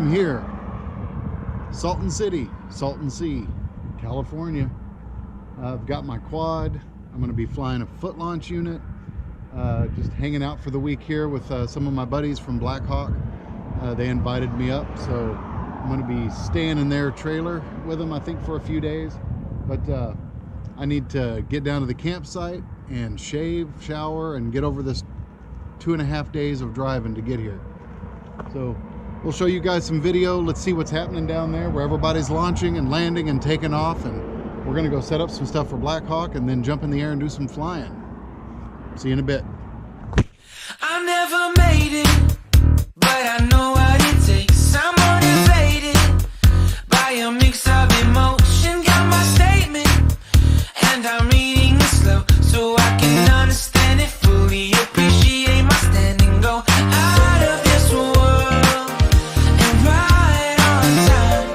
I'm here, Salton City, Salton Sea, California. I've got my quad. I'm going to be flying a foot launch unit. Just hanging out for the week here with some of my buddies from Black Hawk. They invited me up, so I'm going to be staying in their trailer with them, I think, for a few days. But I need to get down to the campsite and shave, shower, and get over this 2.5 days of driving to get here. So we'll show you guys some video. Let's see what's happening down there where everybody's launching and landing and taking off. And we're going to go set up some stuff for Black Hawk and then jump in the air and do some flying. See you in a bit. I never made it, but I know what it takes. I'm motivated by a mix of emotion. Got my statement, and I'm reading it slow so I can understand it fully. Appreciate my standing, go out of this world and right on time.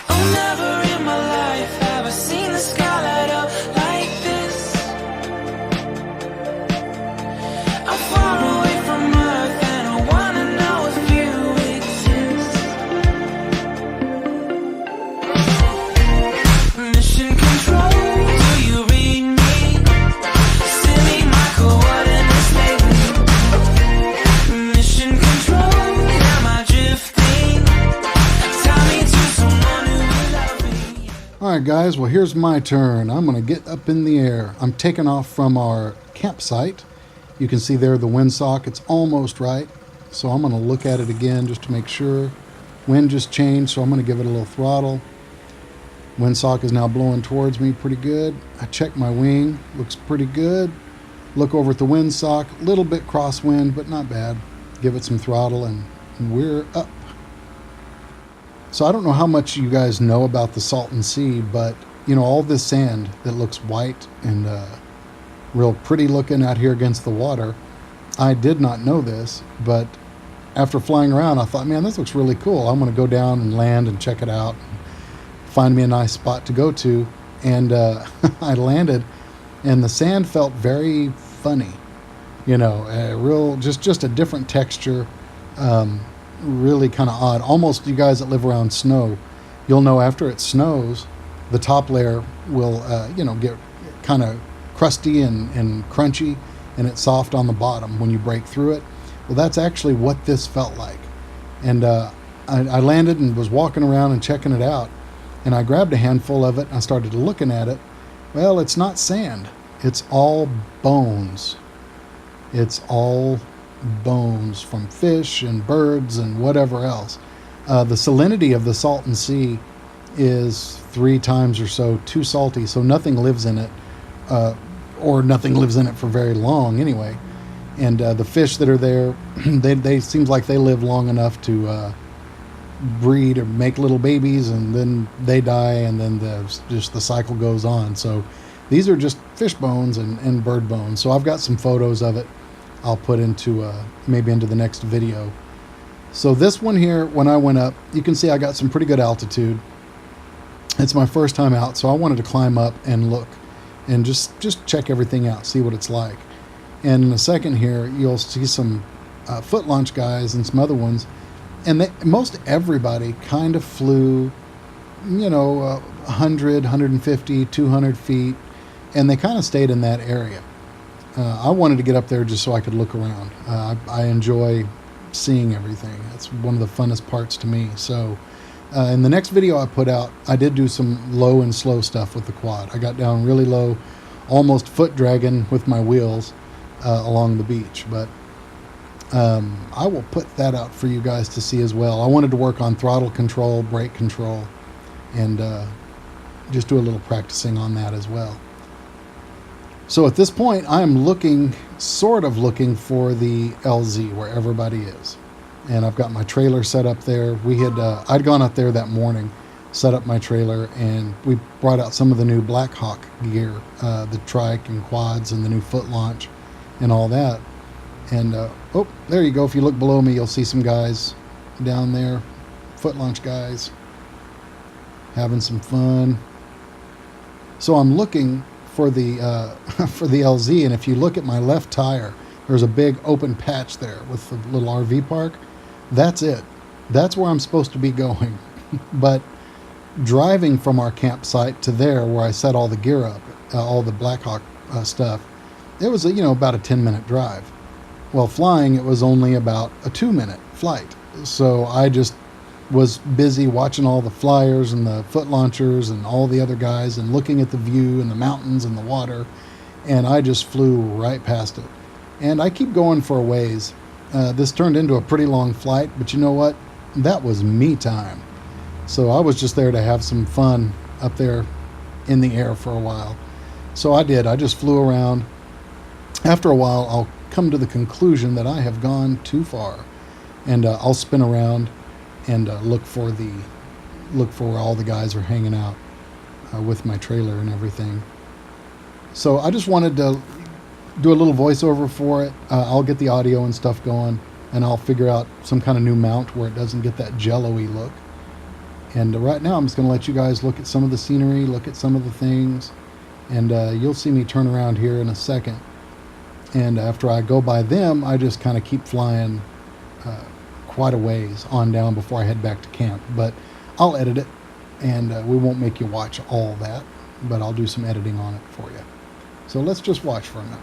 Oh, never in my life have I seen the sky light up like this. I'm far away from Earth and I wanna know if you exist. Mission control, do you read me? Send me my coordinates lately. Mission control, am I drifting? Tie me to someone who will love me. Alright guys, well here's my turn. I'm going to get up in the air. I'm taking off from our campsite. You can see there the windsock, it's almost right. So I'm going to look at it again just to make sure. Wind just changed, so I'm going to give it a little throttle. Windsock is now blowing towards me pretty good. I check my wing, looks pretty good. Look over at the windsock, a little bit crosswind, but not bad. Give it some throttle and we're up. So I don't know how much you guys know about the Salton Sea, but you know, all this sand that looks white and real pretty looking out here against the water. I did not know this, but after flying around, I thought, man, this looks really cool. I'm going to go down and land and check it out, find me a nice spot to go to. And I landed, and the sand felt very funny, you know, a real, just a different texture, really kind of odd. Almost, you guys that live around snow, you'll know after it snows, the top layer will, you know, get kind of crusty and crunchy, and it's soft on the bottom when you break through it. Well, that's actually what this felt like. And I landed and was walking around and checking it out, and I grabbed a handful of it and I started looking at it. Well, it's not sand, it's all bones. It's all bones from fish and birds and whatever else. The salinity of the Salton Sea is 3 times or so too salty, so nothing lives in it, or nothing lives in it for very long anyway. And the fish that are there, they seems like they live long enough to breed or make little babies, and then they die, and then just the cycle goes on. So these are just fish bones and bird bones. So I've got some photos of it I'll put into maybe into the next video. So this one here, when I went up, you can see I got some pretty good altitude. It's my first time out, so I wanted to climb up and look and just check everything out, see what it's like. And in a second here, you'll see some foot launch guys and some other ones, and most everybody kind of flew, you know, 100, 150, 200 feet, and they kind of stayed in that area. I wanted to get up there just so I could look around. I enjoy seeing everything. It's one of the funnest parts to me. So in the next video I put out, I did do some low and slow stuff with the quad. I got down really low, almost foot dragging with my wheels along the beach. But I will put that out for you guys to see as well. I wanted to work on throttle control, brake control, and just do a little practicing on that as well. So at this point, I'm sort of looking for the LZ where everybody is. And I've got my trailer set up there. I'd gone out there that morning, set up my trailer, and we brought out some of the new Black Hawk gear, the trike and quads and the new foot launch and all that. And oh, there you go. If you look below me, you'll see some guys down there, foot launch guys, having some fun. So I'm looking for the for the LZ, and if you look at my left tire, There's a big open patch there with the little RV park. That's it. That's where I'm supposed to be going. But driving from our campsite to there where I set all the gear up, all the Blackhawk stuff, it was about a 10-minute drive. Well, flying, it was only about a 2-minute flight. So I just was busy watching all the flyers and the foot launchers and all the other guys and looking at the view and the mountains and the water, and I just flew right past it. And I keep going for a ways. This turned into a pretty long flight, but you know what? That was me time. So I was just there to have some fun up there in the air for a while. So I did. I just flew around. After a while, I'll come to the conclusion that I have gone too far, and I'll spin around and look for where all the guys are hanging out with my trailer and everything. So I just wanted to do a little voiceover for it. I'll get the audio and stuff going, and I'll figure out some kind of new mount where it doesn't get that jello-y look. And right now I'm just going to let you guys look at some of the scenery, look at some of the things, and you'll see me turn around here in a second. And after I go by them, I just kind of keep flying quite a ways on down before I head back to camp. But I'll edit it, and we won't make you watch all that, but I'll do some editing on it for you. So let's just watch for a minute.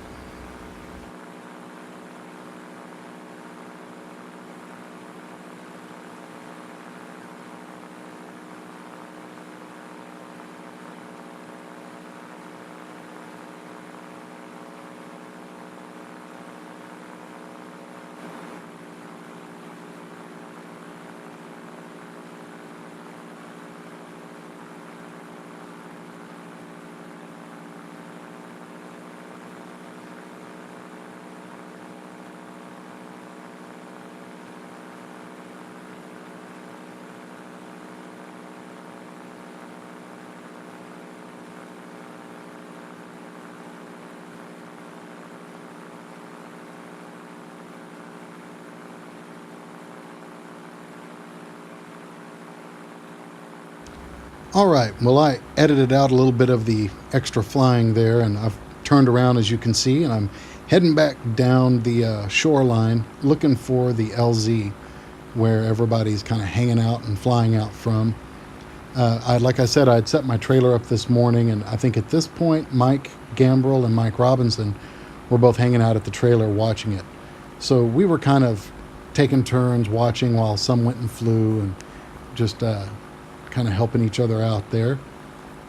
All right, well, I edited out a little bit of the extra flying there, and I've turned around, as you can see, and I'm heading back down the shoreline looking for the LZ where everybody's kind of hanging out and flying out from. Like I said, I'd set my trailer up this morning, and I think at this point Mike Gambrell and Mike Robinson were both hanging out at the trailer watching it. So we were kind of taking turns watching while some went and flew, and just kind of helping each other out there.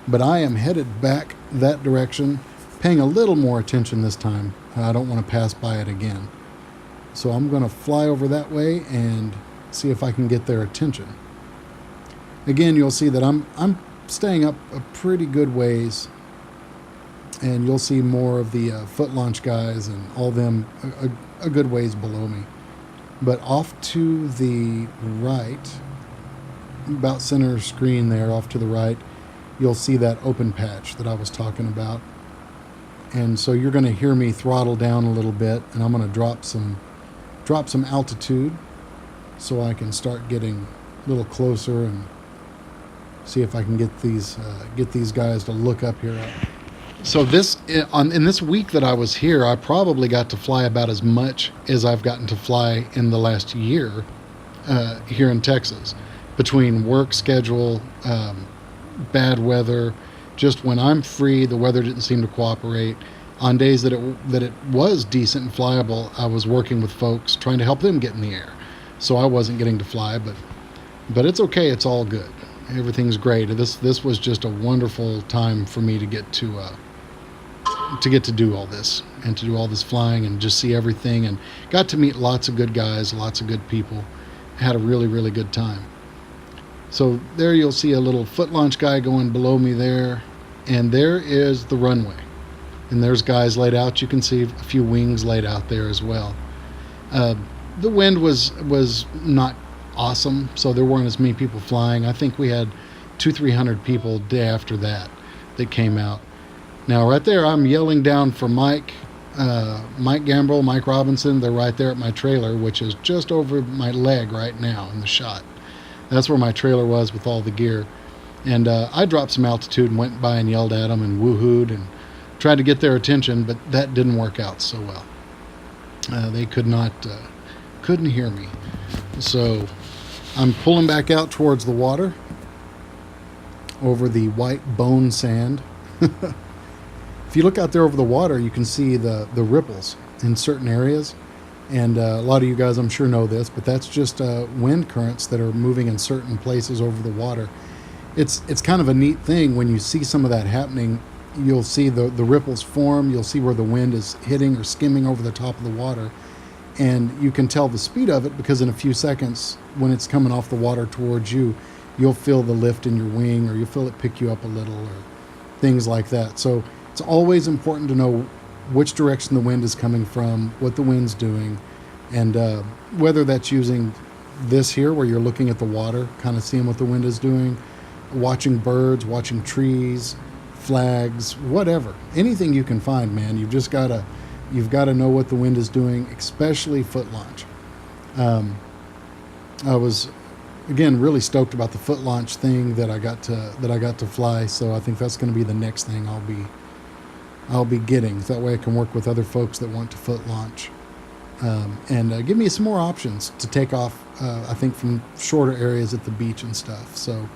But I am headed back that direction, paying a little more attention this time. I don't want to pass by it again. So I'm going to fly over that way and see if I can get their attention. Again, you'll see that I'm staying up a pretty good ways, and you'll see more of the foot launch guys and all them a good ways below me. But off to the right, about center screen there, off to the right, you'll see that open patch that I was talking about. And so you're going to hear me throttle down a little bit, and I'm going to drop some altitude so I can start getting a little closer and see if I can get these guys to look up here. So in this week that I was here, I probably got to fly about as much as I've gotten to fly in the last year here in Texas. Between work schedule, bad weather, just when I'm free, the weather didn't seem to cooperate. On days that it was decent and flyable, I was working with folks trying to help them get in the air. So I wasn't getting to fly, but it's okay. It's all good. Everything's great. This was just a wonderful time for me to get to do all this and to do all this flying and just see everything, and got to meet lots of good guys, lots of good people. Had a really, really good time. So there you'll see a little foot launch guy going below me there, and there is the runway. And there's guys laid out. You can see a few wings laid out there as well. The wind was not awesome, so there weren't as many people flying. I think we had 200-300 people day after that came out. Now right there, I'm yelling down for Mike Gambrell, Mike Robinson. They're right there at my trailer, which is just over my leg right now in the shot. That's where my trailer was with all the gear. And I dropped some altitude and went by and yelled at them and woohooed and tried to get their attention, but that didn't work out so well. They couldn't hear me. So I'm pulling back out towards the water over the white bone sand. If you look out there over the water, you can see the ripples in certain areas. And a lot of you guys, I'm sure, know this, but that's just wind currents that are moving in certain places over the water. It's kind of a neat thing when you see some of that happening. You'll see the ripples form. You'll see where the wind is hitting or skimming over the top of the water. And you can tell the speed of it because in a few seconds, when it's coming off the water towards you, you'll feel the lift in your wing, or you'll feel it pick you up a little, or things like that. So it's always important to know which direction the wind is coming from, what the wind's doing, and whether that's using this here where you're looking at the water, kind of seeing what the wind is doing, watching birds, watching trees, flags, whatever. Anything you can find, man. You've got to know what the wind is doing, especially foot launch. I was, again, really stoked about the foot launch thing that I got to fly. So I think that's going to be the next thing I'll be getting. So that way I can work with other folks that want to foot launch, and give me some more options to take off. I think from shorter areas at the beach and stuff. So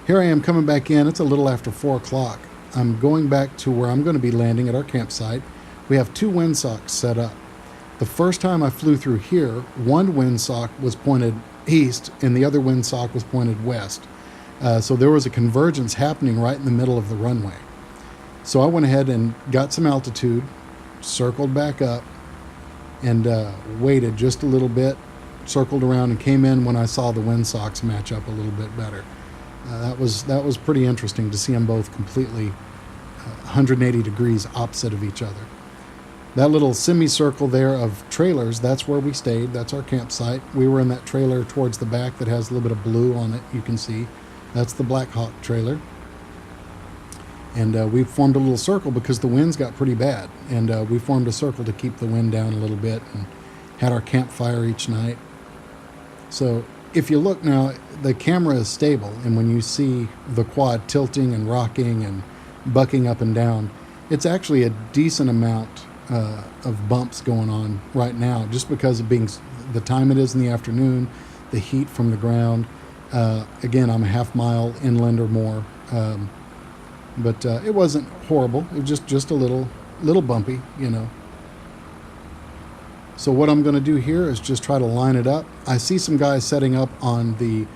here I am coming back in. It's a little after 4 o'clock. I'm going back to where I'm going to be landing at our campsite. We have 2 windsocks set up. The first time I flew through here, one windsock was pointed east and the other windsock was pointed west. So there was a convergence happening right in the middle of the runway. So I went ahead and got some altitude, circled back up, and waited just a little bit, circled around, and came in when I saw the windsocks match up a little bit better. That was pretty interesting to see them both completely 180 degrees opposite of each other. That little semicircle there of trailers, that's where we stayed. That's our campsite. We were in that trailer towards the back that has a little bit of blue on it, you can see. That's the Black Hawk trailer. And we formed a little circle because the winds got pretty bad. And we formed a circle to keep the wind down a little bit and had our campfire each night. So if you look now, the camera is stable. And when you see the quad tilting and rocking and bucking up and down, it's actually a decent amount of bumps going on right now, just because of being the time it is in the afternoon, the heat from the ground. Again, I'm a half mile inland or more, but it wasn't horrible. It was just a little bumpy, you know. So what I'm going to do here is just try to line it up. I see some guys setting up on the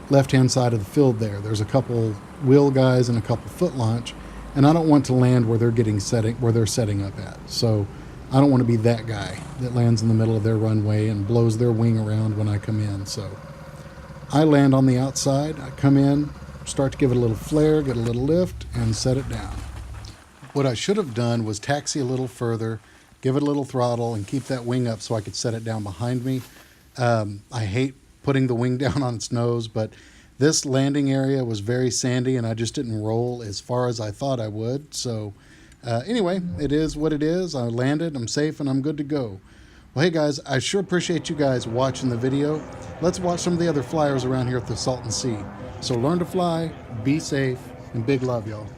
left-hand side of the field there. There's a couple wheel guys and a couple foot launch. And I don't want to land where they're setting up at. So I don't want to be that guy that lands in the middle of their runway and blows their wing around when I come in. So I land on the outside. I come in, start to give it a little flare, get a little lift, and set it down. What I should have done was taxi a little further, give it a little throttle, and keep that wing up so I could set it down behind me. I hate putting the wing down on its nose, but this landing area was very sandy, and I just didn't roll as far as I thought I would. So anyway, it is what it is. I landed, I'm safe, and I'm good to go. Well, hey guys, I sure appreciate you guys watching the video. Let's watch some of the other flyers around here at the Salton Sea. So learn to fly, be safe, and big love, y'all.